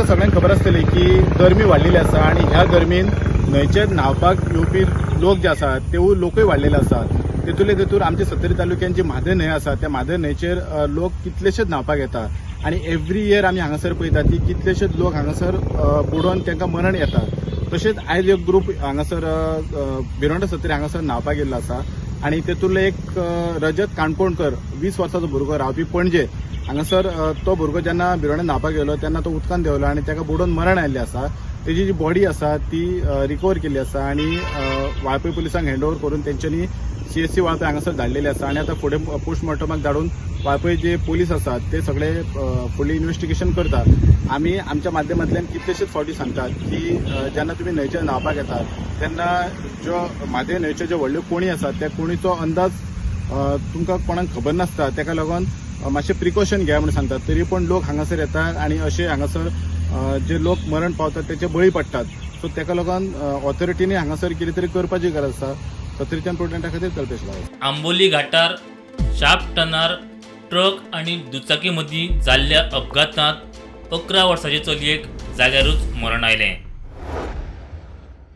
सगळ्यांक खबर आसतली की गरमी वाडलेली आसा आणि ह्या गरमीन न्हंयचेर न्हावपाक येवपी लोक जे आसात तेवूय लोकूय वाडलेले आसात। तेतूर आमच्या सत्तरी तालुक्यान जी म्हादय न्हंय आसा त्या म्हादय न्हंयचेर लोक कितलेशेच न्हावपाक येतात आणि एव्हरी इयर आमी हांगासर पळयतात की कितलेशेच लोक हांगासर बुडोवन तांकां मरण येता। तशेंच आयज एक ग्रूप हांगासर भिरोंडा सत्तरी हांगासर न्हावपाक येयल्लो आसा आणि तेतूंतलो एक रजत काणकोणकर 20 वर्साचो भुरगो रावपी पणजे हांगासर तो भुरगो जेन्ना भिरोंडा न्हावपाक गेलो तेन्ना तो उदकान देंवलो आणि ताका बुडोवन मरण आयिल्लें आसा। तेजी जी बॉडी आसा ती रिकवर केल्ली आसा आणि वाळपय पुलिसांक हँडओव्हर करून तेंच्यांनी CSC वाळपय हांगासर धाडलेले आसा आणि आता फुडें पोस्टमॉर्टमाक धाडून वाळपय जे पुलीस आसात ते सगळे फुडली इन्व्हेस्टिगेशन करतात। आमी आमच्या माध्यमांतल्यान कितलेशेच फावटी सांगतात की जेन्ना तुमी न्हंयचेर न्हावपाक येतात तेन्ना ज्यो म्हादय न्हंयच्यो ज्यो व्हडल्यो कोणी आसात त्या कोणीचो अंदाज तुमकां कोणाक खबर नासता, ताका लागून मातशें प्रिकॉशन घ्या म्हणून सांगतात। तरी पण लोक हांगासर येतात आणि अशे हांगासर जे लोक मरण पावतात त्याचे बळी पडटात। सो ताका लागून ऑथॉरिटीनी हांगासर कितें तरी करपाची गरज आसा। सत्तरीच्या प्रोटेंटा खातीर कल्पेश लावत। आंबोली घाटार शार्प टर्नार ट्रक आणि दुचाकी मदीं जाल्ल्या अपघातांत 11 वर्साचे चलयेक जाग्यारूच मरण आयलें।